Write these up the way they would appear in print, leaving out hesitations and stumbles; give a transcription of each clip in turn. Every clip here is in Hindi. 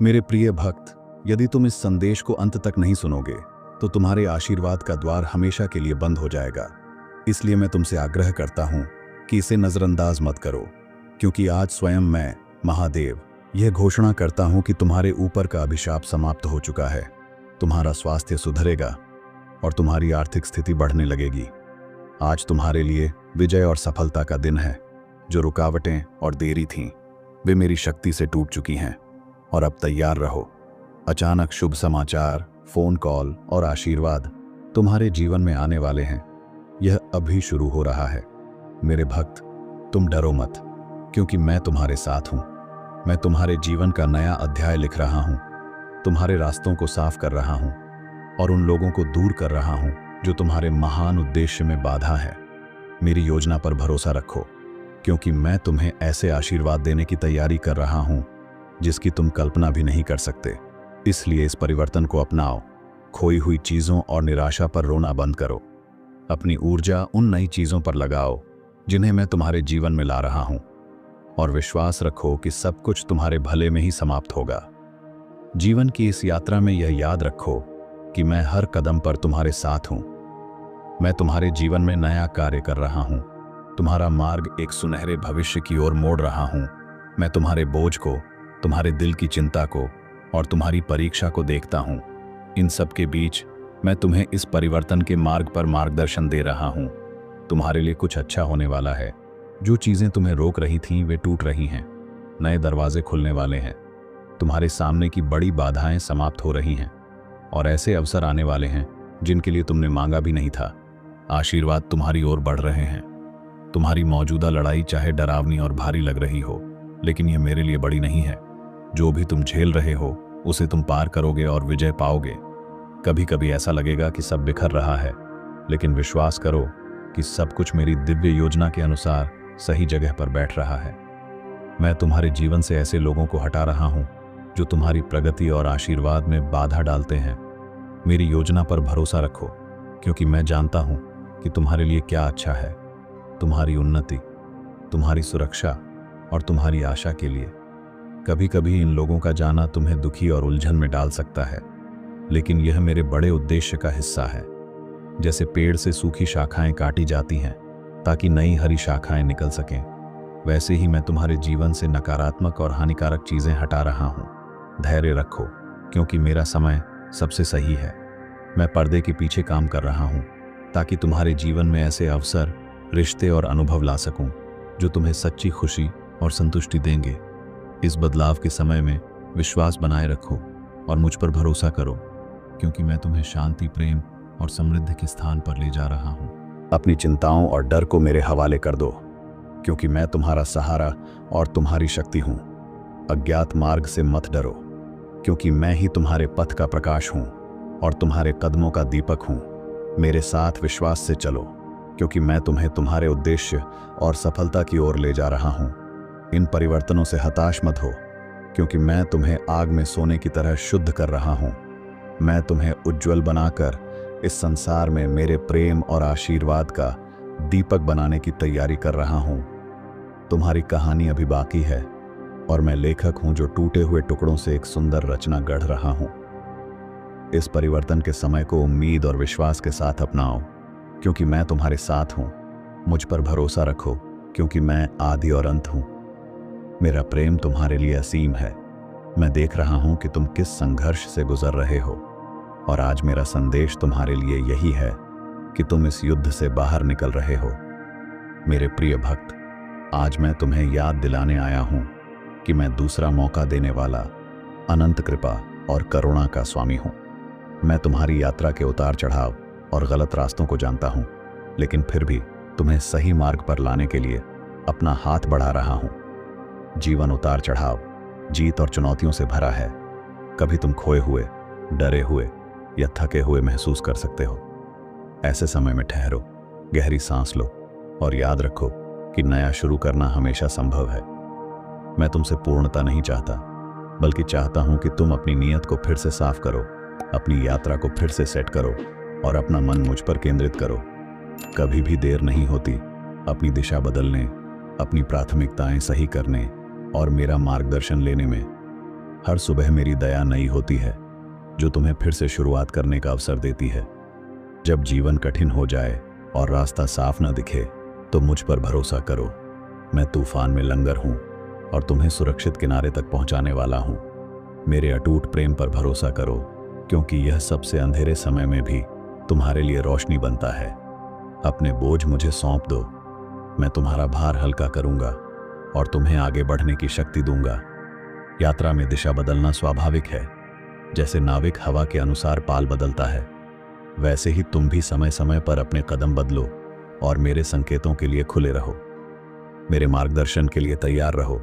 मेरे प्रिय भक्त, यदि तुम इस संदेश को अंत तक नहीं सुनोगे तो तुम्हारे आशीर्वाद का द्वार हमेशा के लिए बंद हो जाएगा। इसलिए मैं तुमसे आग्रह करता हूं कि इसे नजरअंदाज मत करो, क्योंकि आज स्वयं मैं, महादेव, यह घोषणा करता हूं कि तुम्हारे ऊपर का अभिशाप समाप्त हो चुका है। तुम्हारा स्वास्थ्य सुधरेगा और तुम्हारी आर्थिक स्थिति बढ़ने लगेगी। आज तुम्हारे लिए विजय और सफलता का दिन है। जो रुकावटें और देरी थीं, वे मेरी शक्ति से टूट चुकी हैं। और अब तैयार रहो। अचानक शुभ समाचार, फोन कॉल और आशीर्वाद तुम्हारे जीवन में आने वाले हैं। यह अभी शुरू हो रहा है। मेरे भक्त, तुम डरो मत, क्योंकि मैं तुम्हारे साथ हूं। मैं तुम्हारे जीवन का नया अध्याय लिख रहा हूं, तुम्हारे रास्तों को साफ कर रहा हूं और उन लोगों को दूर कर रहा हूं जो तुम्हारे महान उद्देश्य में बाधा है। मेरी योजना पर भरोसा रखो, क्योंकि मैं तुम्हें ऐसे आशीर्वाद देने की तैयारी कर रहा हूं जिसकी तुम कल्पना भी नहीं कर सकते। इसलिए इस परिवर्तन को अपनाओ। खोई हुई चीजों और निराशा पर रोना बंद करो। अपनी ऊर्जा उन नई चीजों पर लगाओ जिन्हें मैं तुम्हारे जीवन में ला रहा हूं, और विश्वास रखो कि सब कुछ तुम्हारे भले में ही समाप्त होगा। जीवन की इस यात्रा में यह याद रखो कि मैं हर कदम पर तुम्हारे साथ हूं। मैं तुम्हारे जीवन में नया कार्य कर रहा हूं, तुम्हारा मार्ग एक सुनहरे भविष्य की ओर मोड़ रहा हूं। मैं तुम्हारे बोझ को, तुम्हारे दिल की चिंता को और तुम्हारी परीक्षा को देखता हूं। इन सब के बीच मैं तुम्हें इस परिवर्तन के मार्ग पर मार्गदर्शन दे रहा हूं। तुम्हारे लिए कुछ अच्छा होने वाला है। जो चीजें तुम्हें रोक रही थीं, वे टूट रही हैं। नए दरवाजे खुलने वाले हैं। तुम्हारे सामने की बड़ी बाधाएं समाप्त हो रही हैं और ऐसे अवसर आने वाले हैं जिनके लिए तुमने मांगा भी नहीं था। आशीर्वाद तुम्हारी ओर बढ़ रहे हैं। तुम्हारी मौजूदा लड़ाई चाहे डरावनी और भारी लग रही हो, लेकिन यह मेरे लिए बड़ी नहीं है। जो भी तुम झेल रहे हो उसे तुम पार करोगे और विजय पाओगे। कभी कभी ऐसा लगेगा कि सब बिखर रहा है, लेकिन विश्वास करो कि सब कुछ मेरी दिव्य योजना के अनुसार सही जगह पर बैठ रहा है। मैं तुम्हारे जीवन से ऐसे लोगों को हटा रहा हूं जो तुम्हारी प्रगति और आशीर्वाद में बाधा डालते हैं। मेरी योजना पर भरोसा रखो, क्योंकि मैं जानता हूं कि तुम्हारे लिए क्या अच्छा है। तुम्हारी उन्नति, तुम्हारी सुरक्षा और तुम्हारी आशा के लिए। कभी कभी इन लोगों का जाना तुम्हें दुखी और उलझन में डाल सकता है, लेकिन यह मेरे बड़े उद्देश्य का हिस्सा है। जैसे पेड़ से सूखी शाखाएं काटी जाती हैं ताकि नई हरी शाखाएं निकल सकें, वैसे ही मैं तुम्हारे जीवन से नकारात्मक और हानिकारक चीजें हटा रहा हूं। धैर्य रखो, क्योंकि मेरा समय सबसे सही है। मैं पर्दे के पीछे काम कर रहा हूं ताकि तुम्हारे जीवन में ऐसे अवसर, रिश्ते और अनुभव ला सकूं जो तुम्हें सच्ची खुशी और संतुष्टि देंगे। इस बदलाव के समय में विश्वास बनाए रखो और मुझ पर भरोसा करो, क्योंकि मैं तुम्हें शांति, प्रेम और समृद्धि के स्थान पर ले जा रहा हूं। अपनी चिंताओं और डर को मेरे हवाले कर दो, क्योंकि मैं तुम्हारा सहारा और तुम्हारी शक्ति हूं। अज्ञात मार्ग से मत डरो, क्योंकि मैं ही तुम्हारे पथ का प्रकाश हूं और तुम्हारे कदमों का दीपक हूं। मेरे साथ विश्वास से चलो, क्योंकि मैं तुम्हें तुम्हारे उद्देश्य और सफलता की ओर ले जा रहा हूं। इन परिवर्तनों से हताश मत हो, क्योंकि मैं तुम्हें आग में सोने की तरह शुद्ध कर रहा हूं। मैं तुम्हें उज्जवल बनाकर इस संसार में मेरे प्रेम और आशीर्वाद का दीपक बनाने की तैयारी कर रहा हूं। तुम्हारी कहानी अभी बाकी है और मैं लेखक हूं जो टूटे हुए टुकड़ों से एक सुंदर रचना गढ़ रहा हूं। इस परिवर्तन के समय को उम्मीद और विश्वास के साथ अपनाओ, क्योंकि मैं तुम्हारे साथ हूं। मुझ पर भरोसा रखो, क्योंकि मैं आदि और अंत हूं। मेरा प्रेम तुम्हारे लिए असीम है। मैं देख रहा हूं कि तुम किस संघर्ष से गुजर रहे हो, और आज मेरा संदेश तुम्हारे लिए यही है कि तुम इस युद्ध से बाहर निकल रहे हो। मेरे प्रिय भक्त, आज मैं तुम्हें याद दिलाने आया हूं कि मैं दूसरा मौका देने वाला, अनंत कृपा और करुणा का स्वामी हूं। मैं तुम्हारी यात्रा के उतार चढ़ाव और गलत रास्तों को जानता हूं, लेकिन फिर भी तुम्हें सही मार्ग पर लाने के लिए अपना हाथ बढ़ा रहा हूं। जीवन उतार चढ़ाव, जीत और चुनौतियों से भरा है। कभी तुम खोए हुए, डरे हुए या थके हुए महसूस कर सकते हो। ऐसे समय में ठहरो, गहरी सांस लो और याद रखो कि नया शुरू करना हमेशा संभव है। मैं तुमसे पूर्णता नहीं चाहता, बल्कि चाहता हूं कि तुम अपनी नीयत को फिर से साफ करो, अपनी यात्रा को फिर से सेट करो और अपना मन मुझ पर केंद्रित करो। कभी भी देर नहीं होती अपनी दिशा बदलने, अपनी प्राथमिकताएं सही करने और मेरा मार्गदर्शन लेने में। हर सुबह मेरी दया नई होती है, जो तुम्हें फिर से शुरुआत करने का अवसर देती है। जब जीवन कठिन हो जाए और रास्ता साफ न दिखे, तो मुझ पर भरोसा करो। मैं तूफान में लंगर हूँ और तुम्हें सुरक्षित किनारे तक पहुँचाने वाला हूँ। मेरे अटूट प्रेम पर भरोसा करो, क्योंकि यह सबसे अंधेरे समय में भी तुम्हारे लिए रोशनी बनता है। अपने बोझ मुझे सौंप दो, मैं तुम्हारा भार हल्का करूँगा और तुम्हें आगे बढ़ने की शक्ति दूंगा। यात्रा में दिशा बदलना स्वाभाविक है। जैसे नाविक हवा के अनुसार पाल बदलता है, वैसे ही तुम भी समय समय पर अपने कदम बदलो और मेरे संकेतों के लिए खुले रहो। मेरे मार्गदर्शन के लिए तैयार रहो,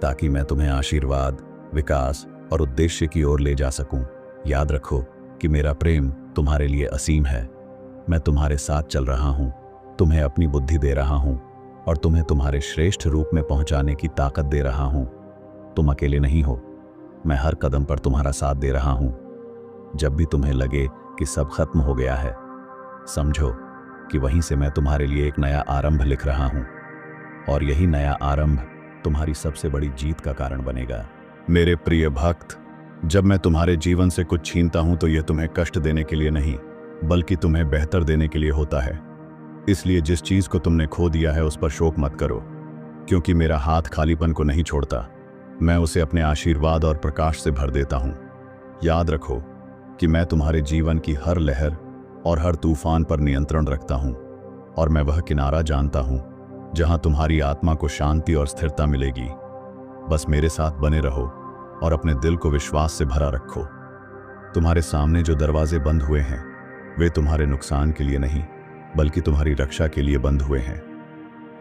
ताकि मैं तुम्हें आशीर्वाद, विकास और उद्देश्य की ओर ले जा सकूं। याद रखो कि मेरा प्रेम तुम्हारे लिए असीम है। मैं तुम्हारे साथ चल रहा हूं, तुम्हें अपनी बुद्धि दे रहा हूं और तुम्हें तुम्हारे श्रेष्ठ रूप में पहुंचाने की ताकत दे रहा हूं। तुम अकेले नहीं हो, मैं हर कदम पर तुम्हारा साथ दे रहा हूं। जब भी तुम्हें लगे कि सब खत्म हो गया है, समझो कि वहीं से मैं तुम्हारे लिए एक नया आरंभ लिख रहा हूं, और यही नया आरंभ तुम्हारी सबसे बड़ी जीत का कारण बनेगा। मेरे प्रिय भक्त, जब मैं तुम्हारे जीवन से कुछ छीनता हूं तो यह तुम्हें कष्ट देने के लिए नहीं, बल्कि तुम्हें बेहतर देने के लिए होता है। इसलिए जिस चीज को तुमने खो दिया है उस पर शोक मत करो, क्योंकि मेरा हाथ खालीपन को नहीं छोड़ता। मैं उसे अपने आशीर्वाद और प्रकाश से भर देता हूं। याद रखो कि मैं तुम्हारे जीवन की हर लहर और हर तूफान पर नियंत्रण रखता हूं, और मैं वह किनारा जानता हूं जहां तुम्हारी आत्मा को शांति और स्थिरता मिलेगी। बस मेरे साथ बने रहो और अपने दिल को विश्वास से भरा रखो। तुम्हारे सामने जो दरवाजे बंद हुए हैं, वे तुम्हारे नुकसान के लिए नहीं, बल्कि तुम्हारी रक्षा के लिए बंद हुए हैं।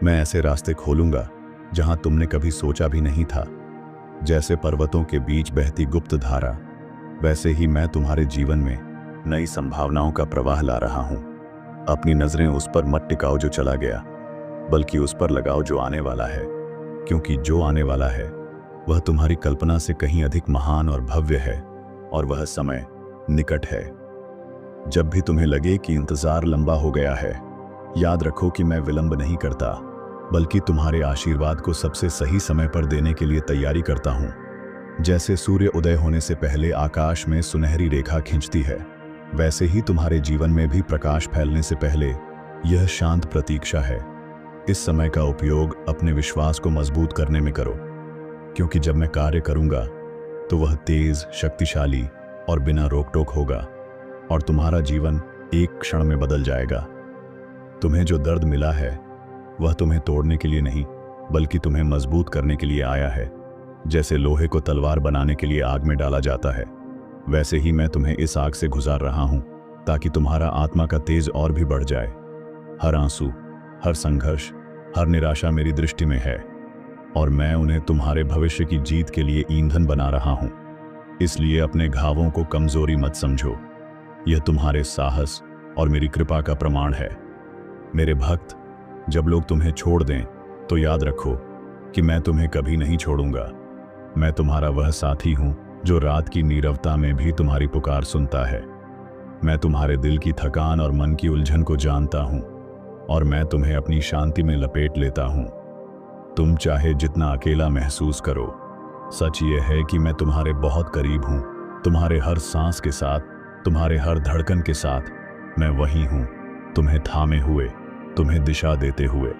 मैं ऐसे रास्ते खोलूंगा जहां तुमने कभी सोचा भी नहीं था। जैसे पर्वतों के बीच बहती गुप्त धारा, वैसे ही मैं तुम्हारे जीवन में नई संभावनाओं का प्रवाह ला रहा हूं। अपनी नजरें उस पर मत टिकाओ जो चला गया, बल्कि उस पर लगाओ जो आने वाला है, क्योंकि जो आने वाला है वह तुम्हारी कल्पना से कहीं अधिक महान और भव्य है, और वह समय निकट है। जब भी तुम्हें लगे कि इंतजार लंबा हो गया है, याद रखो कि मैं विलंब नहीं करता, बल्कि तुम्हारे आशीर्वाद को सबसे सही समय पर देने के लिए तैयारी करता हूं। जैसे सूर्य उदय होने से पहले आकाश में सुनहरी रेखा खींचती है, वैसे ही तुम्हारे जीवन में भी प्रकाश फैलने से पहले यह शांत प्रतीक्षा है। इस समय का उपयोग अपने विश्वास को मजबूत करने में करो, क्योंकि जब मैं कार्य करूंगा तो वह तेज, शक्तिशाली और बिना रोक टोक होगा, और तुम्हारा जीवन एक क्षण में बदल जाएगा। तुम्हें जो दर्द मिला है वह तुम्हें तोड़ने के लिए नहीं, बल्कि तुम्हें मजबूत करने के लिए आया है। जैसे लोहे को तलवार बनाने के लिए आग में डाला जाता है, वैसे ही मैं तुम्हें इस आग से गुजार रहा हूं, ताकि तुम्हारा आत्मा का तेज और भी बढ़ जाए। हर आंसू, हर संघर्ष, हर निराशा मेरी दृष्टि में है, और मैं उन्हें तुम्हारे भविष्य की जीत के लिए ईंधन बना रहा हूं। इसलिए अपने घावों को कमजोरी मत समझो, यह तुम्हारे साहस और मेरी कृपा का प्रमाण है। मेरे भक्त, जब लोग तुम्हें छोड़ दें तो याद रखो कि मैं तुम्हें कभी नहीं छोड़ूंगा। मैं तुम्हारा वह साथी हूं जो रात की नीरवता में भी तुम्हारी पुकार सुनता है। मैं तुम्हारे दिल की थकान और मन की उलझन को जानता हूं, और मैं तुम्हें अपनी शांति में लपेट लेता हूं। तुम चाहे जितना अकेला महसूस करो, सच ये है कि मैं तुम्हारे बहुत करीब हूं। तुम्हारे हर सांस के साथ, तुम्हारे हर धड़कन के साथ मैं वही हूं, तुम्हें थामे हुए, तुम्हें दिशा देते हुए।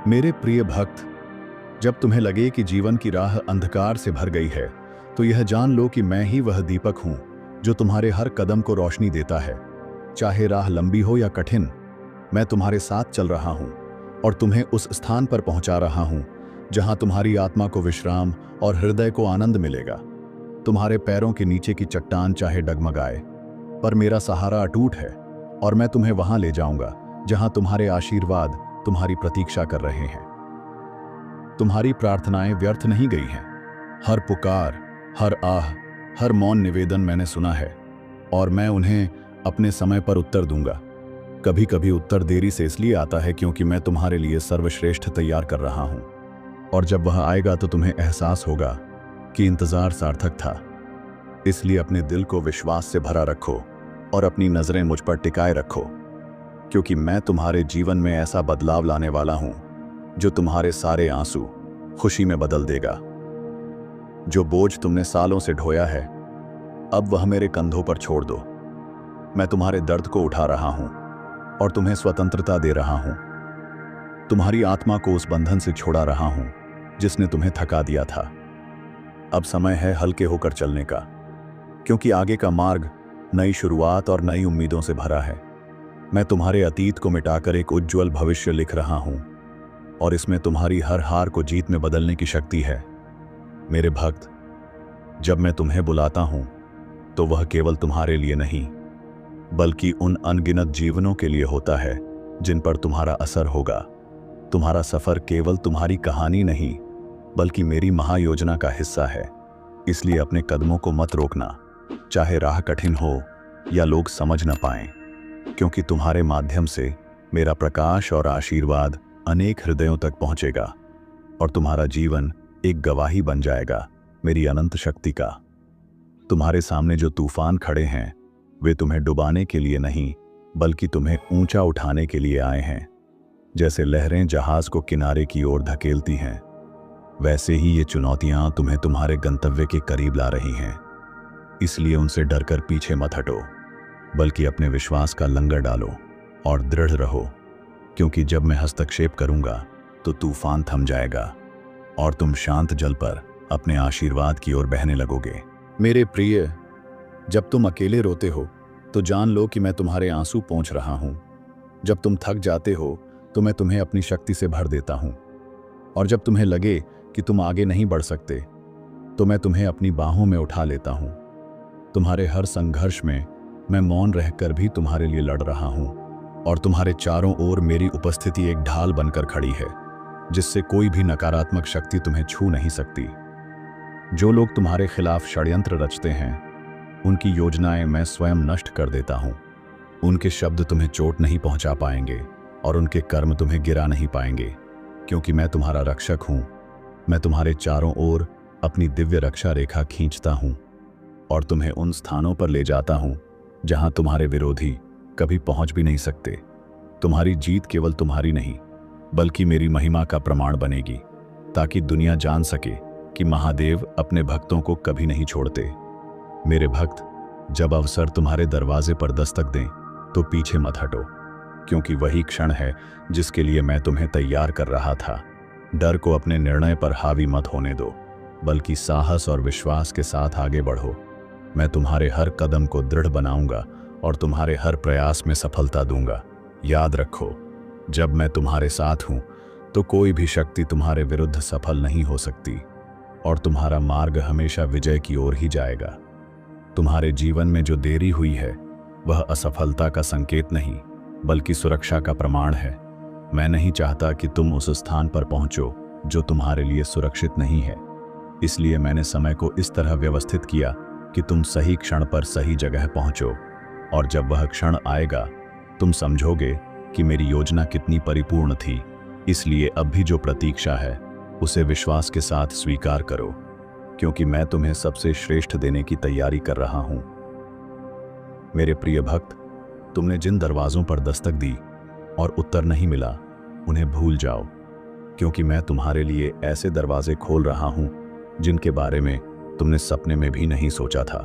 मेरे प्रिय भक्त, जब तुम्हें लगे कि जीवन की राह अंधकार से भर गई है, तो यह जान लो कि मैं ही वह दीपक हूं जो तुम्हारे हर कदम को रोशनी देता है। चाहे राह लंबी हो या कठिन, मैं तुम्हारे साथ चल रहा हूं और तुम्हें उस स्थान पर पहुंचा रहा हूं जहां तुम्हारी आत्मा को विश्राम और हृदय को आनंद मिलेगा। तुम्हारे पैरों के नीचे की चट्टान चाहे डगमगाए, पर मेरा सहारा अटूट है, और मैं तुम्हें वहां ले जाऊंगा जहां तुम्हारे आशीर्वाद तुम्हारी प्रतीक्षा कर रहे हैं। तुम्हारी प्रार्थनाएं व्यर्थ नहीं गई हैं। हर पुकार, हर आह, हर मौन निवेदन मैंने सुना है, और मैं उन्हें अपने समय पर उत्तर दूंगा। कभी कभी उत्तर देरी से इसलिए आता है क्योंकि मैं तुम्हारे लिए सर्वश्रेष्ठ तैयार कर रहा हूं, और जब वह आएगा तो तुम्हें एहसास होगा कि इंतजार सार्थक था। इसलिए अपने दिल को विश्वास से भरा रखो और अपनी नजरें मुझ पर टिकाए रखो, क्योंकि मैं तुम्हारे जीवन में ऐसा बदलाव लाने वाला हूं जो तुम्हारे सारे आंसू खुशी में बदल देगा। जो बोझ तुमने सालों से ढोया है, अब वह मेरे कंधों पर छोड़ दो। मैं तुम्हारे दर्द को उठा रहा हूं और तुम्हें स्वतंत्रता दे रहा हूं। तुम्हारी आत्मा को उस बंधन से छोड़ा रहा हूं जिसने तुम्हें थका दिया था। अब समय है हल्के होकर चलने का, क्योंकि आगे का मार्ग नई शुरुआत और नई उम्मीदों से भरा है। मैं तुम्हारे अतीत को मिटाकर एक उज्जवल भविष्य लिख रहा हूं और इसमें तुम्हारी हर हार को जीत में बदलने की शक्ति है। मेरे भक्त, जब मैं तुम्हें बुलाता हूं तो वह केवल तुम्हारे लिए नहीं, बल्कि उन अनगिनत जीवनों के लिए होता है जिन पर तुम्हारा असर होगा। तुम्हारा सफर केवल तुम्हारी कहानी नहीं, बल्कि मेरी महायोजना का हिस्सा है। इसलिए अपने कदमों को मत रोकना, चाहे राह कठिन हो या लोग समझ न पाएं, क्योंकि तुम्हारे माध्यम से मेरा प्रकाश और आशीर्वाद अनेक हृदयों तक पहुंचेगा और तुम्हारा जीवन एक गवाही बन जाएगा मेरी अनंत शक्ति का। तुम्हारे सामने जो तूफान खड़े हैं, वे तुम्हें डुबाने के लिए नहीं, बल्कि तुम्हें ऊंचा उठाने के लिए आए हैं। जैसे लहरें जहाज को किनारे की ओर धकेलती हैं, वैसे ही ये चुनौतियां तुम्हें तुम्हारे गंतव्य के करीब ला रही हैं। इसलिए उनसे डरकर पीछे मत हटो, बल्कि अपने विश्वास का लंगर डालो और दृढ़ रहो, क्योंकि जब मैं हस्तक्षेप करूंगा तो तूफान थम जाएगा और तुम शांत जल पर अपने आशीर्वाद की ओर बहने लगोगे। मेरे प्रिय, जब तुम अकेले रोते हो तो जान लो कि मैं तुम्हारे आंसू पोंछ रहा हूं। जब तुम थक जाते हो तो मैं तुम्हें अपनी शक्ति से भर देता हूं, और जब तुम्हें लगे कि तुम आगे नहीं बढ़ सकते तो मैं तुम्हें अपनी बाहों में उठा लेता हूं। तुम्हारे हर संघर्ष में मैं मौन रहकर भी तुम्हारे लिए लड़ रहा हूं, और तुम्हारे चारों ओर मेरी उपस्थिति एक ढाल बनकर खड़ी है, जिससे कोई भी नकारात्मक शक्ति तुम्हें छू नहीं सकती। जो लोग तुम्हारे खिलाफ षड्यंत्र रचते हैं, उनकी योजनाएं मैं स्वयं नष्ट कर देता हूं। उनके शब्द तुम्हें चोट नहीं पहुंचा पाएंगे और उनके कर्म तुम्हें गिरा नहीं पाएंगे, क्योंकि मैं तुम्हारा रक्षक हूं। मैं तुम्हारे चारों ओर अपनी दिव्य रक्षा रेखा खींचता हूं और तुम्हें उन स्थानों पर ले जाता हूं जहां तुम्हारे विरोधी कभी पहुंच भी नहीं सकते। तुम्हारी जीत केवल तुम्हारी नहीं, बल्कि मेरी महिमा का प्रमाण बनेगी, ताकि दुनिया जान सके कि महादेव अपने भक्तों को कभी नहीं छोड़ते। मेरे भक्त, जब अवसर तुम्हारे दरवाजे पर दस्तक दें तो पीछे मत हटो, क्योंकि वही क्षण है जिसके लिए मैं तुम्हें तैयार कर रहा था। डर को अपने निर्णय पर हावी मत होने दो, बल्कि साहस और विश्वास के साथ आगे बढ़ो। मैं तुम्हारे हर कदम को दृढ़ बनाऊंगा और तुम्हारे हर प्रयास में सफलता दूंगा। याद रखो, जब मैं तुम्हारे साथ हूं तो कोई भी शक्ति तुम्हारे विरुद्ध सफल नहीं हो सकती, और तुम्हारा मार्ग हमेशा विजय की ओर ही जाएगा। तुम्हारे जीवन में जो देरी हुई है वह असफलता का संकेत नहीं, बल्कि सुरक्षा का प्रमाण है। मैं नहीं चाहता कि तुम उस स्थान पर पहुंचो जो तुम्हारे लिए सुरक्षित नहीं है। इसलिए मैंने समय को इस तरह व्यवस्थित किया कि तुम सही क्षण पर सही जगह पहुंचो, और जब वह क्षण आएगा तुम समझोगे कि मेरी योजना कितनी परिपूर्ण थी। इसलिए अब भी जो प्रतीक्षा है उसे विश्वास के साथ स्वीकार करो, क्योंकि मैं तुम्हें सबसे श्रेष्ठ देने की तैयारी कर रहा हूं। मेरे प्रिय भक्त, तुमने जिन दरवाजों पर दस्तक दी और उत्तर नहीं मिला, उन्हें भूल जाओ, क्योंकि मैं तुम्हारे लिए ऐसे दरवाजे खोल रहा हूं जिनके बारे में तुमने सपने में भी नहीं सोचा था।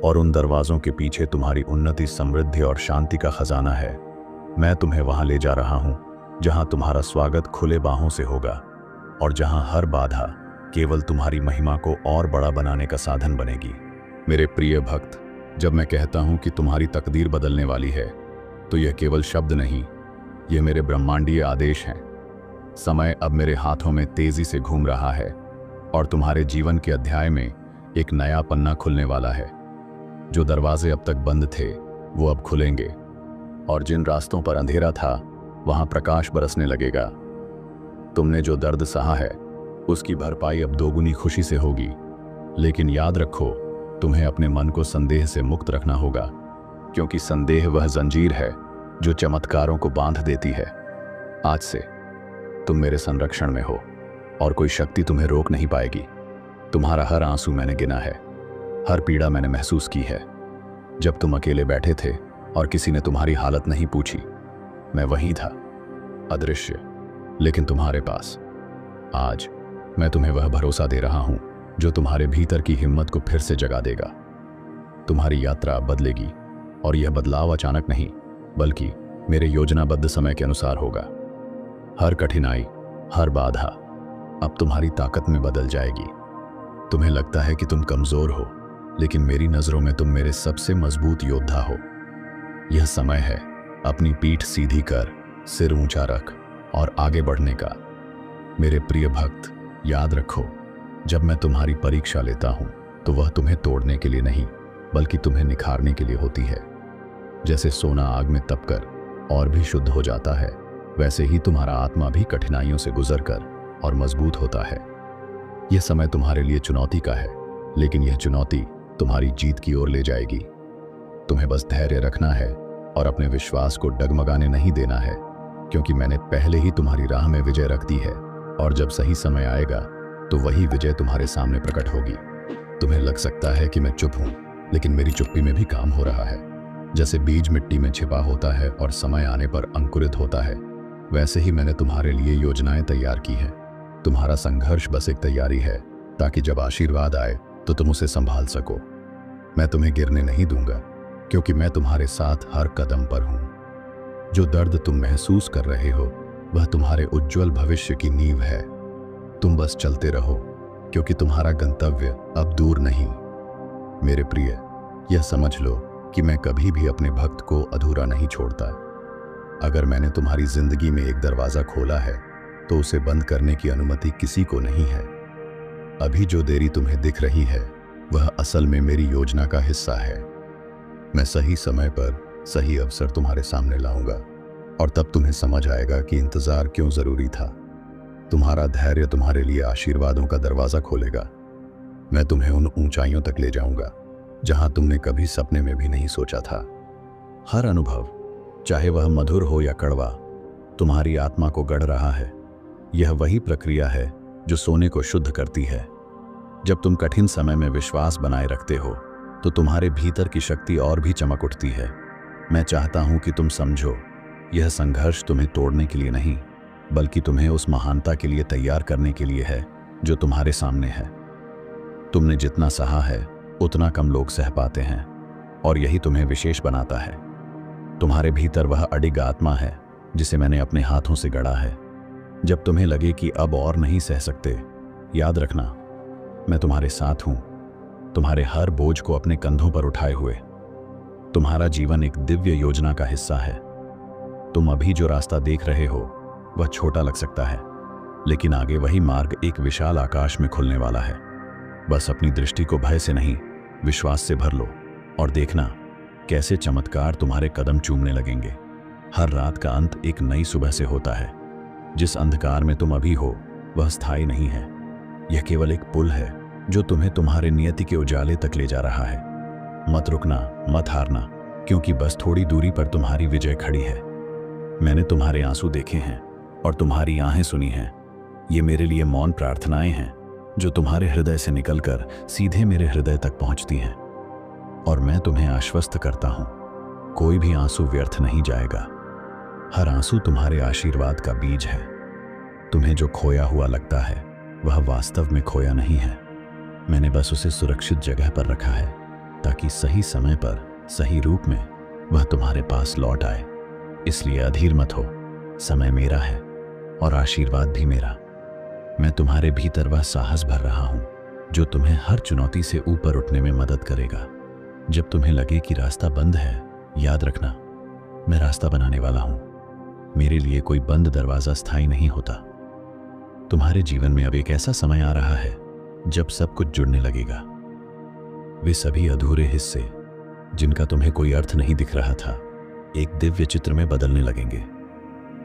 और उन दरवाजों के पीछे तुम्हारी उन्नति, समृद्धि और शांति का खजाना है। मैं तुम्हें वहां ले जा रहा हूं जहां तुम्हारा स्वागत खुले बाहों से होगा, और जहां हर बाधा केवल तुम्हारी महिमा को और बड़ा बनाने का साधन बनेगी। मेरे प्रिय भक्त, जब मैं कहता हूं कि तुम्हारी तकदीर बदलने वाली है, तो यह केवल शब्द नहीं, यह मेरे ब्रह्मांडीय आदेश हैं। समय अब मेरे हाथों में तेजी से घूम रहा है, और तुम्हारे जीवन के अध्याय में एक नया पन्ना खुलने वाला है। जो दरवाजे अब तक बंद थे वो अब खुलेंगे, और जिन रास्तों पर अंधेरा था वहां प्रकाश बरसने लगेगा। तुमने जो दर्द सहा है उसकी भरपाई अब दोगुनी खुशी से होगी। लेकिन याद रखो, तुम्हें अपने मन को संदेह से मुक्त रखना होगा, क्योंकि संदेह वह जंजीर है जो चमत्कारों को बांध देती है। आज से तुम मेरे संरक्षण में हो और कोई शक्ति तुम्हें रोक नहीं पाएगी। तुम्हारा हर आंसू मैंने गिना है, हर पीड़ा मैंने महसूस की है। जब तुम अकेले बैठे थे और किसी ने तुम्हारी हालत नहीं पूछी, मैं वहीं था, अदृश्य, लेकिन तुम्हारे पास। आज मैं तुम्हें वह भरोसा दे रहा हूं जो तुम्हारे भीतर की हिम्मत को फिर से जगा देगा। तुम्हारी यात्रा अब बदलेगी, और यह बदलाव अचानक नहीं, बल्कि मेरे योजनाबद्ध समय के अनुसार होगा। हर कठिनाई, हर बाधा अब तुम्हारी ताकत में बदल जाएगी। तुम्हें लगता है कि तुम कमजोर हो, लेकिन मेरी नजरों में तुम मेरे सबसे मजबूत योद्धा हो। यह समय है अपनी पीठ सीधी कर, सिर ऊंचा रख और आगे बढ़ने का। मेरे प्रिय भक्त, याद रखो, जब मैं तुम्हारी परीक्षा लेता हूं तो वह तुम्हें तोड़ने के लिए नहीं, बल्कि तुम्हें निखारने के लिए होती है। जैसे सोना आग में तपकर और भी शुद्ध हो जाता है, वैसे ही तुम्हारा आत्मा भी कठिनाइयों से गुजरकर और मजबूत होता है। यह समय तुम्हारे लिए चुनौती का है, लेकिन यह चुनौती तुम्हारी जीत की ओर ले जाएगी। तुम्हें बस धैर्य रखना है और अपने विश्वास को डगमगाने नहीं देना है, क्योंकि मैंने पहले ही तुम्हारी राह में विजय रख दी है, और जब सही समय आएगा तो वही विजय तुम्हारे सामने प्रकट होगी। तुम्हें लग सकता है कि मैं चुप हूं, लेकिन मेरी चुप्पी में भी काम हो रहा है। जैसे बीज मिट्टी में छिपा होता है और समय आने पर अंकुरित होता है, वैसे ही मैंने तुम्हारे लिए योजनाएं तैयार की हैं। तुम्हारा संघर्ष बस एक तैयारी है, ताकि जब आशीर्वाद आए तो तुम उसे संभाल सको। मैं तुम्हें गिरने नहीं दूंगा, क्योंकि मैं तुम्हारे साथ हर कदम पर हूं। जो दर्द तुम महसूस कर रहे हो, वह तुम्हारे उज्जवल भविष्य की नींव है। तुम बस चलते रहो, क्योंकि तुम्हारा गंतव्य अब दूर नहीं। मेरे प्रिय, यह समझ लो कि मैं कभी भी अपने भक्त को अधूरा नहीं छोड़ता। अगर मैंने तुम्हारी जिंदगी में एक दरवाजा खोला है, तो उसे बंद करने की अनुमति किसी को नहीं है। अभी जो देरी तुम्हें दिख रही है, वह असल में मेरी योजना का हिस्सा है। मैं सही समय पर सही अवसर तुम्हारे सामने लाऊंगा, और तब तुम्हें समझ आएगा कि इंतजार क्यों जरूरी था। तुम्हारा धैर्य तुम्हारे लिए आशीर्वादों का दरवाजा खोलेगा। मैं तुम्हें उन ऊंचाइयों तक ले जाऊंगा जहां तुमने कभी सपने में भी नहीं सोचा था। हर अनुभव, चाहे वह मधुर हो या कड़वा, तुम्हारी आत्मा को गढ़ रहा है। यह वही प्रक्रिया है जो सोने को शुद्ध करती है। जब तुम कठिन समय में विश्वास बनाए रखते हो, तो तुम्हारे भीतर की शक्ति और भी चमक उठती है। मैं चाहता हूं कि तुम समझो, यह संघर्ष तुम्हें तोड़ने के लिए नहीं, बल्कि तुम्हें उस महानता के लिए तैयार करने के लिए है जो तुम्हारे सामने है। तुमने जितना सहा है, उतना कम लोग सह पाते हैं, और यही तुम्हें विशेष बनाता है। तुम्हारे भीतर वह अडिग आत्मा है जिसे मैंने अपने हाथों से गढ़ा है। जब तुम्हें लगे कि अब और नहीं सह सकते, याद रखना, मैं तुम्हारे साथ हूं, तुम्हारे हर बोझ को अपने कंधों पर उठाए हुए। तुम्हारा जीवन एक दिव्य योजना का हिस्सा है। तुम अभी जो रास्ता देख रहे हो, वह छोटा लग सकता है, लेकिन आगे वही मार्ग एक विशाल आकाश में खुलने वाला है। बस अपनी दृष्टि को भय से नहीं, विश्वास से भर लो, और देखना कैसे चमत्कार तुम्हारे कदम चूमने लगेंगे। हर रात का अंत एक नई सुबह से होता है। जिस अंधकार में तुम अभी हो, वह स्थायी नहीं है। यह केवल एक पुल है जो तुम्हें तुम्हारे नियति के उजाले तक ले जा रहा है। मत रुकना, मत हारना, क्योंकि बस थोड़ी दूरी पर तुम्हारी विजय खड़ी है। मैंने तुम्हारे आंसू देखे हैं और तुम्हारी आहें सुनी हैं। ये मेरे लिए मौन प्रार्थनाएं हैं जो तुम्हारे हृदय से निकलकर सीधे मेरे हृदय तक पहुंचती हैं। और मैं तुम्हें आश्वस्त करता हूं, कोई भी आंसू व्यर्थ नहीं जाएगा। हर आंसू तुम्हारे आशीर्वाद का बीज है। तुम्हें जो खोया हुआ लगता है, वह वास्तव में खोया नहीं है। मैंने बस उसे सुरक्षित जगह पर रखा है, ताकि सही समय पर सही रूप में वह तुम्हारे पास लौट आए। इसलिए अधीर मत हो, समय मेरा है और आशीर्वाद भी मेरा। मैं तुम्हारे भीतर वह साहस भर रहा हूं जो तुम्हें हर चुनौती से ऊपर उठने में मदद करेगा। जब तुम्हें लगे कि रास्ता बंद है, याद रखना, मैं रास्ता बनाने वाला हूं। मेरे लिए कोई बंद दरवाजा स्थायी नहीं होता। तुम्हारे जीवन में अब एक ऐसा समय आ रहा है जब सब कुछ जुड़ने लगेगा। वे सभी अधूरे हिस्से जिनका तुम्हें कोई अर्थ नहीं दिख रहा था, एक दिव्य चित्र में बदलने लगेंगे।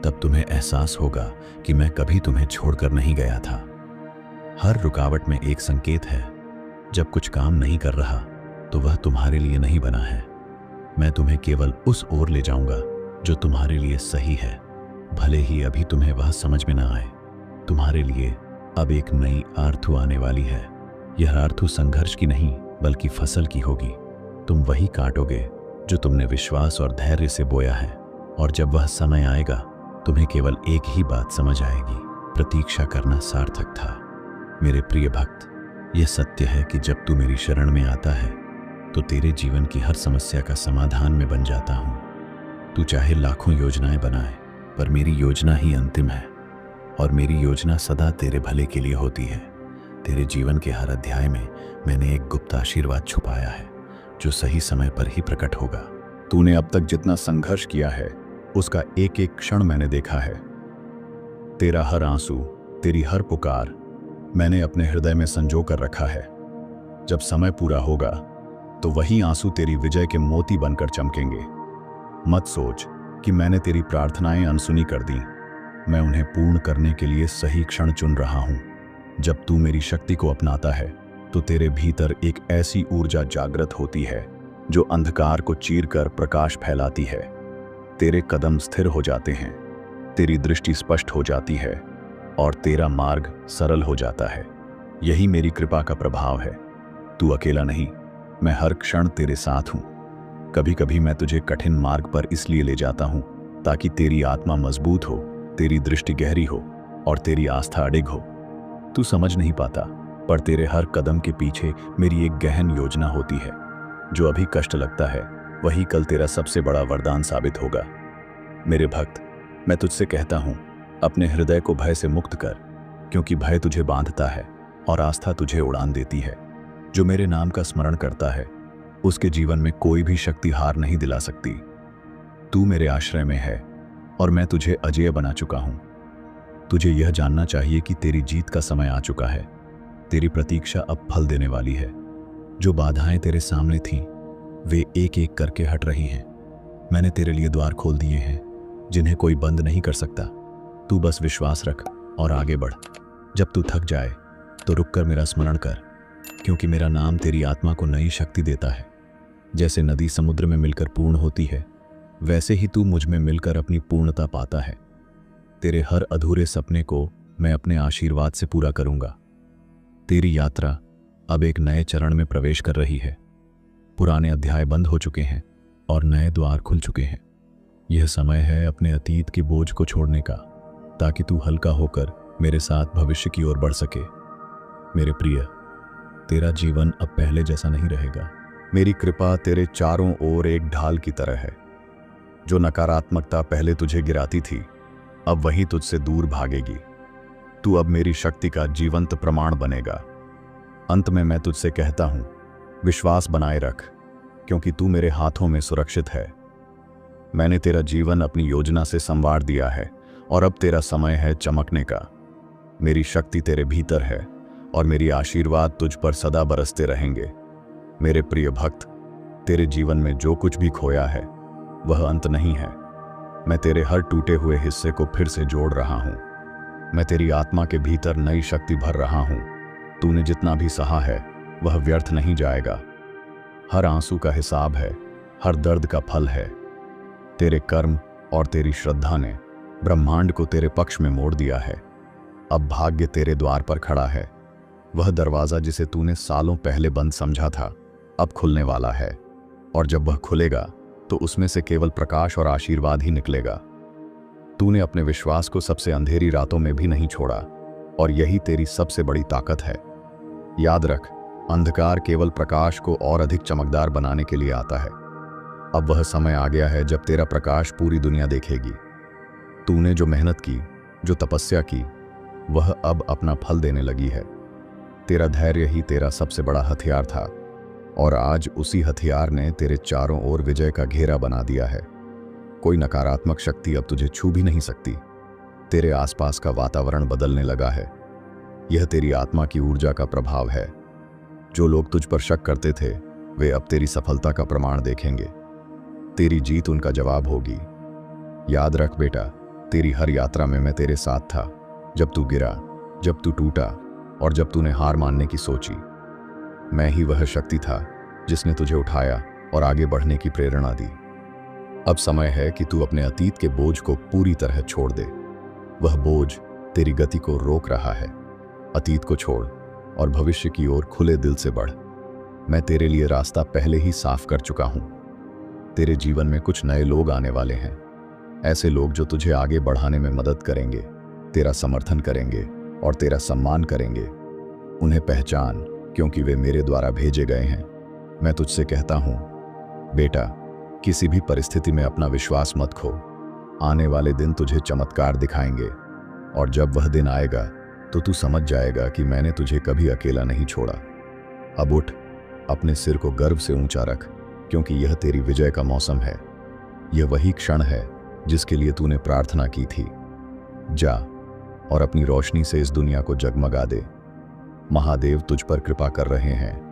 तब तुम्हें एहसास होगा कि मैं कभी तुम्हें छोड़कर नहीं गया था। हर रुकावट में एक संकेत है। जब कुछ काम नहीं कर रहा, तो वह तुम्हारे लिए नहीं बना है। मैं तुम्हें केवल उस ओर ले जाऊंगा जो तुम्हारे लिए सही है, भले ही अभी तुम्हें वह समझ में ना आए। तुम्हारे लिए अब एक नई आर्थू आने वाली है। यह आर्थू संघर्ष की नहीं, बल्कि फसल की होगी। तुम वही काटोगे जो तुमने विश्वास और धैर्य से बोया है। और जब वह समय आएगा, तुम्हें केवल एक ही बात समझ आएगी, प्रतीक्षा करना सार्थक था। मेरे प्रिय भक्त, यह सत्य है कि जब तू मेरी शरण में आता है तो तेरे जीवन की हर समस्या का समाधान मैं बन जाता हूँ। तू चाहे लाखों योजनाएं बनाए, पर मेरी योजना ही अंतिम है, और मेरी योजना सदा तेरे भले के लिए होती है। तेरे जीवन के हर अध्याय में मैंने एक गुप्त आशीर्वाद छुपाया है जो सही समय पर ही प्रकट होगा। तूने अब तक जितना संघर्ष किया है उसका एक एक क्षण मैंने देखा है। तेरा हर आंसू, तेरी हर पुकार मैंने अपने हृदय में संजो कर रखा है। जब समय पूरा होगा तो वही आंसू तेरी विजय के मोती बनकर चमकेंगे। मत सोच कि मैंने तेरी प्रार्थनाएं अनसुनी कर दी। मैं उन्हें पूर्ण करने के लिए सही क्षण चुन रहा हूं। जब तू मेरी शक्ति को अपनाता है तो तेरे भीतर एक ऐसी ऊर्जा जागृत होती है जो अंधकार को चीरकर प्रकाश फैलाती है। तेरे कदम स्थिर हो जाते हैं, तेरी दृष्टि स्पष्ट हो जाती है और तेरा मार्ग सरल हो जाता है। यही मेरी कृपा का प्रभाव है। तू अकेला नहीं, मैं हर क्षण तेरे साथ हूं। कभी कभी मैं तुझे कठिन मार्ग पर इसलिए ले जाता हूं ताकि तेरी आत्मा मजबूत हो, तेरी दृष्टि गहरी हो और तेरी आस्था अडिग हो। तू समझ नहीं पाता, पर तेरे हर कदम के पीछे मेरी एक गहन योजना होती है। जो अभी कष्ट लगता है वही कल तेरा सबसे बड़ा वरदान साबित होगा। मेरे भक्त, मैं तुझसे कहता हूं, अपने हृदय को भय से मुक्त कर, क्योंकि भय तुझे बांधता है और आस्था तुझे उड़ान देती है। जो मेरे नाम का स्मरण करता है उसके जीवन में कोई भी शक्ति हार नहीं दिला सकती। तू मेरे आश्रय में है और मैं तुझे अजेय बना चुका हूं। तुझे यह जानना चाहिए कि तेरी जीत का समय आ चुका है। तेरी प्रतीक्षा अब फल देने वाली है। जो बाधाएं तेरे सामने थीं, वे एक एक करके हट रही हैं। मैंने तेरे लिए द्वार खोल दिए हैं जिन्हें कोई बंद नहीं कर सकता। तू बस विश्वास रख और आगे बढ़। जब तू थक जाए तो रुककर मेरा स्मरण कर, क्योंकि मेरा नाम तेरी आत्मा को नई शक्ति देता है। जैसे नदी समुद्र में मिलकर पूर्ण होती है, वैसे ही तू मुझ में मिलकर अपनी पूर्णता पाता है। तेरे हर अधूरे सपने को मैं अपने आशीर्वाद से पूरा करूंगा। तेरी यात्रा अब एक नए चरण में प्रवेश कर रही है। पुराने अध्याय बंद हो चुके हैं और नए द्वार खुल चुके हैं। यह समय है अपने अतीत के बोझ को छोड़ने का, ताकि तू हल्का होकर मेरे साथ भविष्य की ओर बढ़ सके। मेरे प्रिय, तेरा जीवन अब पहले जैसा नहीं रहेगा। मेरी कृपा तेरे चारों ओर एक ढाल की तरह है। जो नकारात्मकता पहले तुझे गिराती थी, अब वही तुझसे दूर भागेगी। तू अब मेरी शक्ति का जीवंत प्रमाण बनेगा। अंत में मैं तुझसे कहता हूं, विश्वास बनाए रख, क्योंकि तू मेरे हाथों में सुरक्षित है। मैंने तेरा जीवन अपनी योजना से संवार दिया है और अब तेरा समय है चमकने का। मेरी शक्ति तेरे भीतर है और मेरी आशीर्वाद तुझ पर सदा बरसते रहेंगे। मेरे प्रिय भक्त, तेरे जीवन में जो कुछ भी खोया है वह अंत नहीं है। मैं तेरे हर टूटे हुए हिस्से को फिर से जोड़ रहा हूं। मैं तेरी आत्मा के भीतर नई शक्ति भर रहा हूं। तूने जितना भी सहा है वह व्यर्थ नहीं जाएगा। हर आंसू का हिसाब है, हर दर्द का फल है। तेरे कर्म और तेरी श्रद्धा ने ब्रह्मांड को तेरे पक्ष में मोड़ दिया है। अब भाग्य तेरे द्वार पर खड़ा है। वह दरवाजा जिसे तूने सालों पहले बंद समझा था, अब खुलने वाला है, और जब वह खुलेगा तो उसमें से केवल प्रकाश और आशीर्वाद ही निकलेगा। तूने अपने विश्वास को सबसे अंधेरी रातों में भी नहीं छोड़ा, और यही तेरी सबसे बड़ी ताकत है। याद रख, अंधकार केवल प्रकाश को और अधिक चमकदार बनाने के लिए आता है। अब वह समय आ गया है जब तेरा प्रकाश पूरी दुनिया देखेगी। तूने जो मेहनत की, जो तपस्या की, वह अब अपना फल देने लगी है। तेरा धैर्य ही तेरा सबसे बड़ा हथियार था, और आज उसी हथियार ने तेरे चारों ओर विजय का घेरा बना दिया है। कोई नकारात्मक शक्ति अब तुझे छू भी नहीं सकती। तेरे आसपास का वातावरण बदलने लगा है। यह तेरी आत्मा की ऊर्जा का प्रभाव है। जो लोग तुझ पर शक करते थे, वे अब तेरी सफलता का प्रमाण देखेंगे। तेरी जीत उनका जवाब होगी। याद रख बेटा, तेरी हर यात्रा में मैं तेरे साथ था। जब तू गिरा, जब तू टूटा और जब तूने हार मानने की सोची, मैं ही वह शक्ति था जिसने तुझे उठाया और आगे बढ़ने की प्रेरणा दी। अब समय है कि तू अपने अतीत के बोझ को पूरी तरह छोड़ दे। वह बोझ तेरी गति को रोक रहा है। अतीत को छोड़ और भविष्य की ओर खुले दिल से बढ़। मैं तेरे लिए रास्ता पहले ही साफ कर चुका हूं। तेरे जीवन में कुछ नए लोग आने वाले हैं, ऐसे लोग जो तुझे आगे बढ़ाने में मदद करेंगे, तेरा समर्थन करेंगे और तेरा सम्मान करेंगे। उन्हें पहचान क्योंकि वे मेरे द्वारा भेजे गए हैं। मैं तुझसे कहता हूं, बेटा, किसी भी परिस्थिति में अपना विश्वास मत खो। आने वाले दिन तुझे चमत्कार दिखाएंगे, और जब वह दिन आएगा तो तू समझ जाएगा कि मैंने तुझे कभी अकेला नहीं छोड़ा। अब उठ, अपने सिर को गर्व से ऊंचा रख, क्योंकि यह तेरी विजय का मौसम है। यह वही क्षण है जिसके लिए तूने प्रार्थना की थी। जा और अपनी रोशनी से इस दुनिया को जगमगा दे। महादेव तुझ पर कृपा कर रहे हैं।